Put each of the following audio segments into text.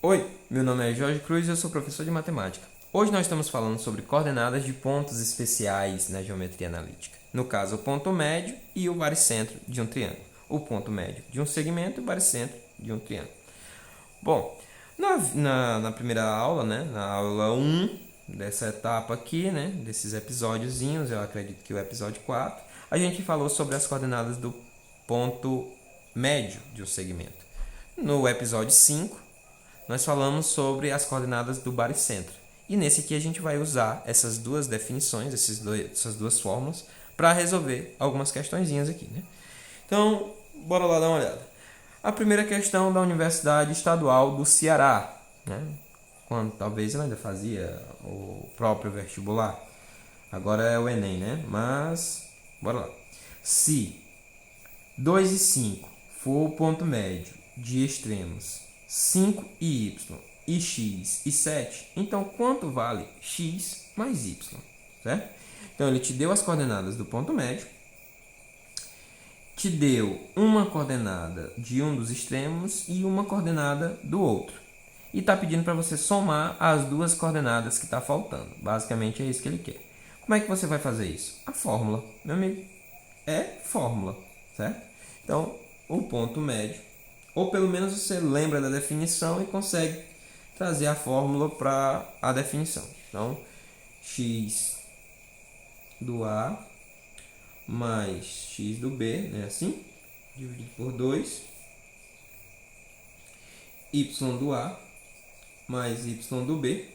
Oi, meu nome é Jorge Cruz e eu sou professor de matemática. Hoje nós estamos falando sobre coordenadas de pontos especiais na geometria analítica. No caso, o ponto médio e o baricentro de um triângulo. O ponto médio de um segmento e o baricentro de um triângulo. Bom, na primeira aula, né, na aula 1 dessa etapa aqui, né, desses episódiozinhos, eu acredito que o episódio 4, a gente falou sobre as coordenadas do ponto médio de um segmento. No episódio 5, nós falamos sobre as coordenadas do baricentro. E nesse aqui a gente vai usar essas duas definições, essas duas fórmulas, para resolver algumas questõezinhas aqui, né? Então, bora lá dar uma olhada. A primeira questão da Universidade Estadual do Ceará, né? Quando talvez ela ainda fazia o próprio vestibular. Agora é o Enem, né? Mas, bora lá. Se 2 e 5 for o ponto médio de extremos 5 e y, e x e 7, então quanto vale x mais y, certo? Então ele te deu as coordenadas do ponto médio, te deu uma coordenada de um dos extremos e uma coordenada do outro. E está pedindo para você somar as duas coordenadas que está faltando. Basicamente é isso que ele quer. Como é que você vai fazer isso? A fórmula, meu amigo, é fórmula, certo? Então, o ponto médio, ou pelo menos você lembra da definição e consegue trazer a fórmula para a definição. Então, x do A mais x do B, né, assim, dividido por 2, y do A mais y do B,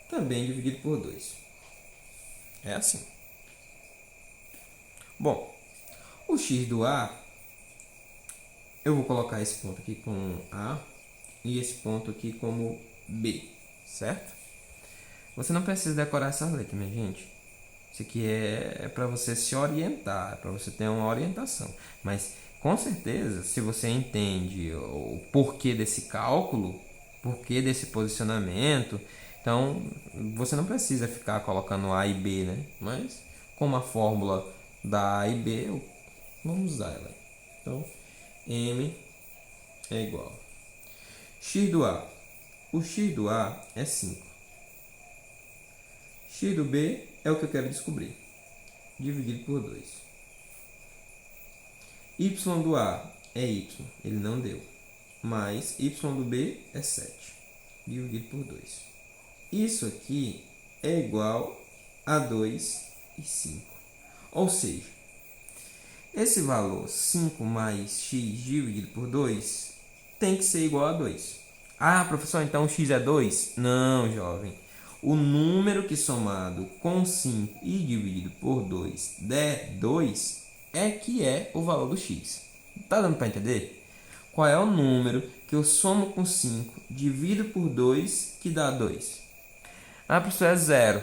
também dividido por 2. É assim. Bom, o x do A, eu vou colocar esse ponto aqui como A e esse ponto aqui como B, certo? Você não precisa decorar essas letras, minha gente. Isso aqui é para você se orientar, é para você ter uma orientação. Mas, com certeza, se você entende o porquê desse cálculo, porquê desse posicionamento, então você não precisa ficar colocando A e B, né? Mas, como a fórmula da A e B, vamos usar ela. Então, M é igual x do A. O x do A é 5. X do B é o que eu quero descobrir, dividido por 2. Y do A é y, ele não deu, mais y do B é 7, dividido por 2. Isso aqui é igual a 2 e 5. Ou seja, esse valor 5 mais x dividido por 2 tem que ser igual a 2. Ah, professor, então x é 2? Não, jovem. O número que somado com 5 e dividido por 2 der 2 é que é o valor do x. Tá dando para entender? Qual é o número que eu somo com 5, divido por 2, que dá 2? Ah, professor, é 0.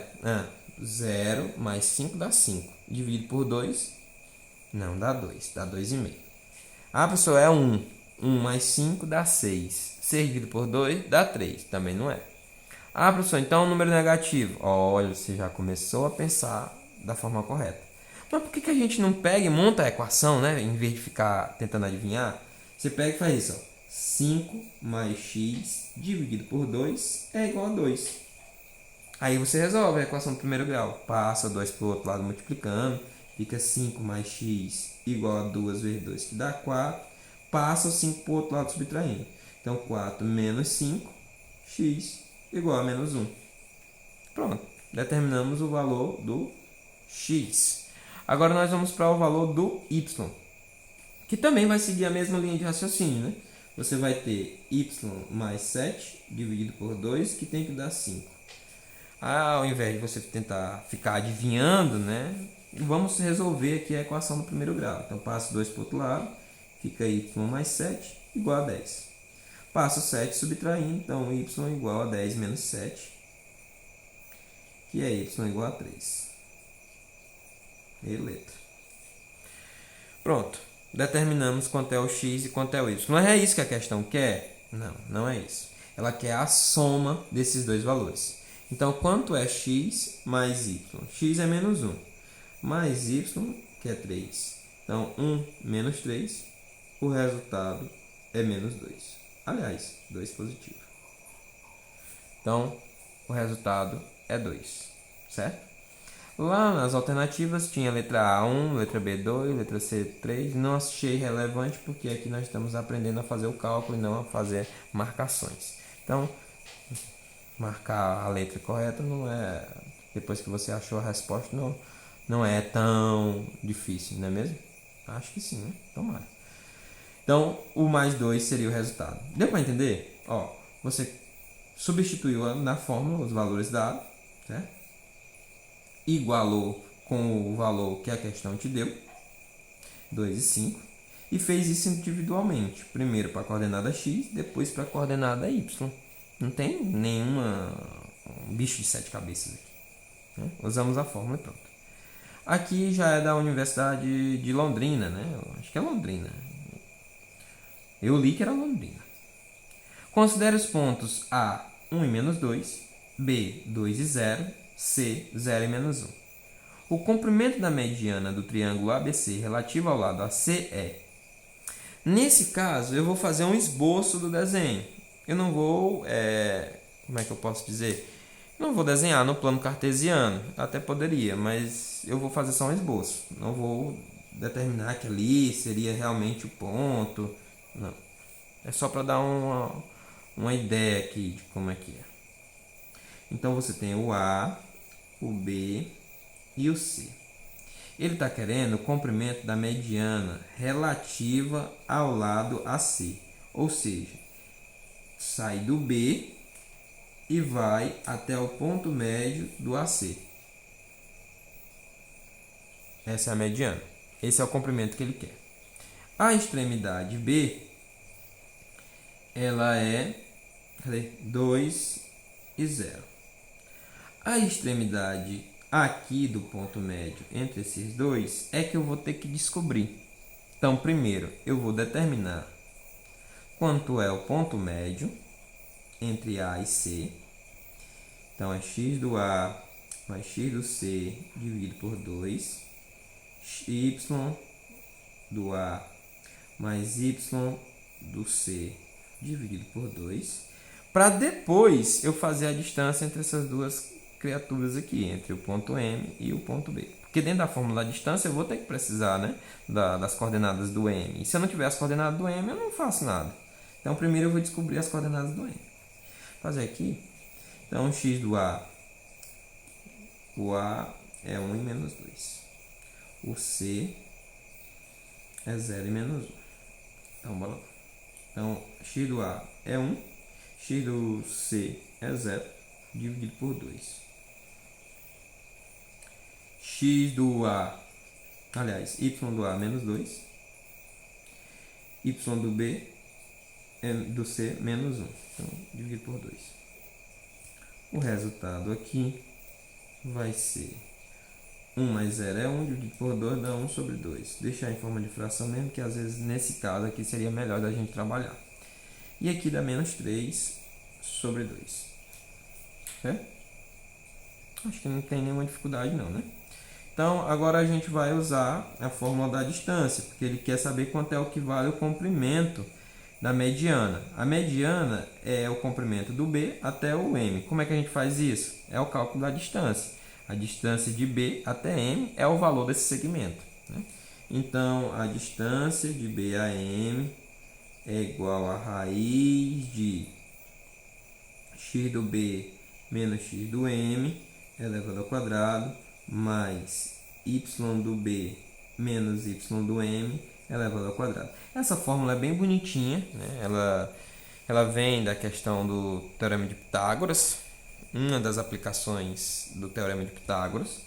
0 mais 5 dá 5. Divido por 2, não dá 2, dá 2,5. Ah, professor, é 1. 1 mais 5 dá 6. 6 dividido por 2 dá 3. Também não é. Ah, professor, então é um número negativo. Olha, você já começou a pensar da forma correta. Mas por que a gente não pega e monta a equação, né? Em vez de ficar tentando adivinhar, você pega e faz isso. Ó. 5 mais x dividido por 2 é igual a 2. Aí você resolve a equação do primeiro grau. Passa 2 para o outro lado multiplicando. Fica 5 mais x igual a 2 vezes 2, que dá 4. Passa o 5 para o outro lado subtraindo. Então, 4 menos 5, x igual a menos 1. Pronto, determinamos o valor do x. Agora nós vamos para o valor do y, que também vai seguir a mesma linha de raciocínio, né? Você vai ter y mais 7 dividido por 2, que tem que dar 5. Ao invés de você tentar ficar adivinhando, né? Vamos resolver aqui a equação do primeiro grau. Então, passo 2 para o outro lado, fica y mais 7 igual a 10. Passo 7 subtraindo, então y igual a 10 menos 7, que é y igual a 3. E letra. Pronto. Determinamos quanto é o x e quanto é o y. Não é isso que a questão quer? Não, não é isso. Ela quer a soma desses dois valores. Então, quanto é x mais y? X é menos 1. Mais y, que é 3. Então, 1 menos 3. O resultado é menos 2. Aliás, 2 positivo. Então, o resultado é 2, certo? Lá nas alternativas tinha letra A 1, letra B 2, letra C 3. Não achei relevante porque aqui nós estamos aprendendo a fazer o cálculo e não a fazer marcações. Então, marcar a letra correta não é, depois que você achou a resposta, não é tão difícil, não é mesmo? Acho que sim, né? Tomara. Então, o mais 2 seria o resultado. Deu para entender? Ó, você substituiu na fórmula os valores dados, certo? Igualou com o valor que a questão te deu, 2 e 5, e fez isso individualmente. Primeiro para a coordenada x, depois para a coordenada y. Não tem nenhuma bicho de 7 cabeças aqui, né? Usamos a fórmula e pronto. Aqui já é da Universidade de Londrina, né? Eu acho que é Londrina. Eu li que era Londrina. Considere os pontos A, 1 e menos 2, B, 2 e 0, C, 0 e menos 1. O comprimento da mediana do triângulo ABC relativo ao lado AC é... Nesse caso, eu vou fazer um esboço do desenho. Eu não vou... como é que eu posso dizer? Não vou desenhar no plano cartesiano. Até poderia, mas eu vou fazer só um esboço. Não vou determinar que ali seria realmente o ponto. Não. É só para dar uma ideia aqui de como é que é. Então, você tem o A, o B e o C. Ele está querendo o comprimento da mediana relativa ao lado AC. Ou seja, sai do B e vai até o ponto médio do AC. Essa é a mediana. Esse é o comprimento que ele quer. A extremidade B, ela é 2 e 0. A extremidade aqui do ponto médio entre esses dois é que eu vou ter que descobrir. Então, primeiro, eu vou determinar quanto é o ponto médio entre A e C. Então, é x do A mais x do C dividido por 2. Y do A mais y do C dividido por 2. Para depois eu fazer a distância entre essas duas criaturas aqui, entre o ponto M e o ponto B. Porque dentro da fórmula da distância eu vou ter que precisar, né, das coordenadas do M. E se eu não tiver as coordenadas do M, eu não faço nada. Então primeiro eu vou descobrir as coordenadas do M. Vou fazer aqui. Então x do A, o A é 1 e menos 2. O C é 0 e menos 1. Então bora lá. Então x do A é 1, x do C é 0, dividido por 2. X do A, aliás, y do A menos 2, y do B do C menos 1. Então, dividido por 2. O resultado aqui vai ser 1 mais 0 é 1, dividido por 2 dá 1 sobre 2. Deixar em forma de fração mesmo, que às vezes nesse caso aqui seria melhor da gente trabalhar. E aqui dá menos 3 sobre 2. Certo? Acho que não tem nenhuma dificuldade não, né? Então, agora a gente vai usar a fórmula da distância, porque ele quer saber quanto é o que vale o comprimento da mediana. A mediana é o comprimento do B até o M. Como é que a gente faz isso? É o cálculo da distância. A distância de B até M é o valor desse segmento, né? Então, a distância de B a M é igual a raiz de x do B menos x do M elevado ao quadrado mais y do B menos y do M elevado ao quadrado. Essa fórmula é bem bonitinha, né? Ela vem da questão do Teorema de Pitágoras, uma das aplicações do Teorema de Pitágoras,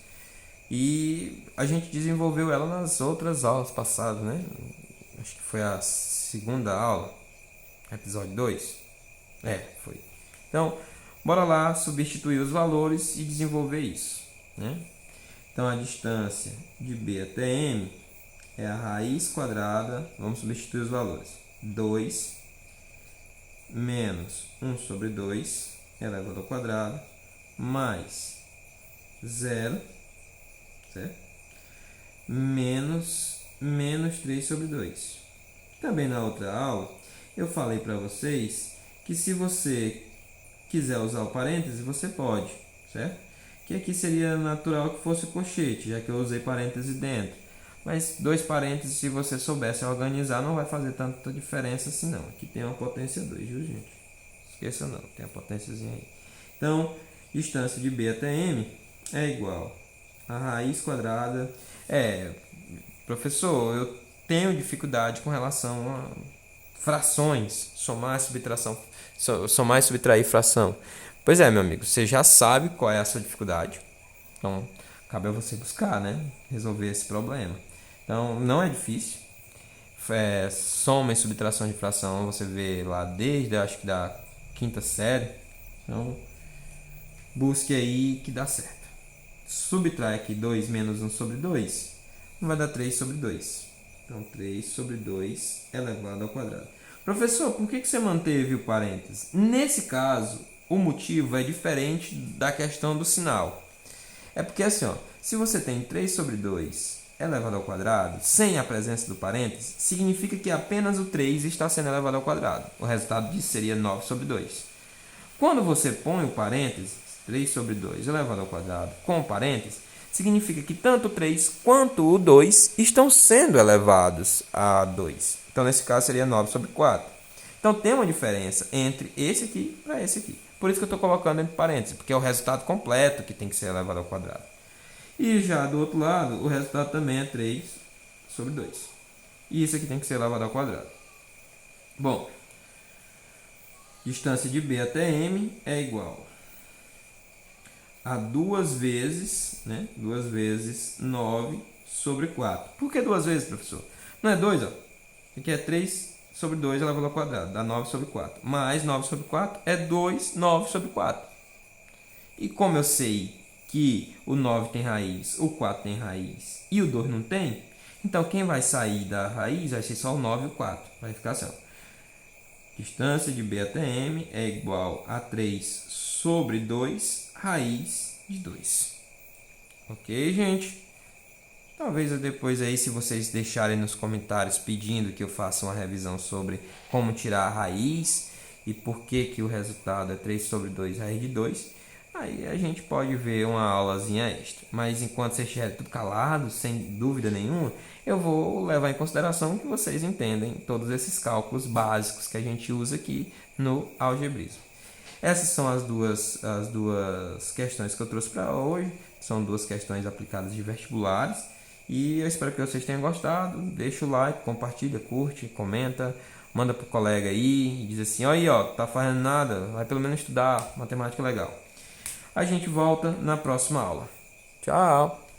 e a gente desenvolveu ela nas outras aulas passadas, né? Acho que foi a segunda aula, episódio 2. Foi. Então, bora lá substituir os valores e desenvolver isso, né? Então, a distância de B até M é a raiz quadrada, vamos substituir os valores, 2 menos 1 sobre 2 elevado ao quadrado, mais 0, certo? Menos 3 sobre 2. Também na outra aula, eu falei para vocês que se você quiser usar o parêntese, você pode, certo? Que aqui seria natural que fosse o colchete, já que eu usei parêntese dentro. Mas 2 parênteses, se você soubesse organizar, não vai fazer tanta diferença assim não. Aqui tem uma potência 2, viu, gente? Esqueça não, tem a potênciazinha aí. Então, distância de B até M é igual a raiz quadrada. Professor, eu tenho dificuldade com relação a frações, somar e subtração, somar e subtrair fração. Pois é, meu amigo, você já sabe qual é a sua dificuldade. Então, cabe a você buscar, né? Resolver esse problema. Então, não é difícil. Soma e subtração de fração, você vê lá desde, acho que da quinta série. Então, busque aí que dá certo. Subtrai aqui 2 menos 1 sobre 2, vai dar 3 sobre 2. Então, 3 sobre 2 elevado ao quadrado. Professor, por que você manteve o parênteses? Nesse caso, o motivo é diferente da questão do sinal. É porque assim, ó, se você tem 3 sobre 2 elevado ao quadrado, sem a presença do parênteses, significa que apenas o 3 está sendo elevado ao quadrado. O resultado disso seria 9 sobre 2. Quando você põe o parênteses, 3 sobre 2 elevado ao quadrado, com parênteses, significa que tanto o 3 quanto o 2 estão sendo elevados a 2. Então, nesse caso, seria 9 sobre 4. Então, tem uma diferença entre esse aqui para esse aqui. Por isso que eu estou colocando entre parênteses, porque é o resultado completo que tem que ser elevado ao quadrado. E já do outro lado, o resultado também é 3 sobre 2. E isso aqui tem que ser elevado ao quadrado. Bom, distância de B até M é igual a 2 vezes, né? 2 vezes 9 sobre 4. Por que 2 vezes, professor? Não é 2, ó. Aqui é 3 sobre 2 elevado ao quadrado, dá 9 sobre 4. Mais 9 sobre 4 é 2, 9 sobre 4. E como eu sei que o 9 tem raiz, o 4 tem raiz e o 2 não tem, então quem vai sair da raiz vai ser só o 9 e o 4. Vai ficar assim, ó. Distância de B até M é igual a 3 sobre 2 raiz de 2. Ok, gente? Talvez depois aí, se vocês deixarem nos comentários pedindo que eu faça uma revisão sobre como tirar a raiz e por que o resultado é 3 sobre 2 raiz de 2, aí a gente pode ver uma aulazinha extra. Mas enquanto vocês estiverem tudo calado, sem dúvida nenhuma, eu vou levar em consideração que vocês entendem todos esses cálculos básicos que a gente usa aqui no algebrismo. Essas são as duas questões que eu trouxe para hoje. São 2 questões aplicadas de vestibulares. E eu espero que vocês tenham gostado. Deixa o like, compartilha, curte, comenta. Manda pro colega aí e diz assim, aí ó, tá fazendo nada, vai pelo menos estudar matemática legal. A gente volta na próxima aula. Tchau!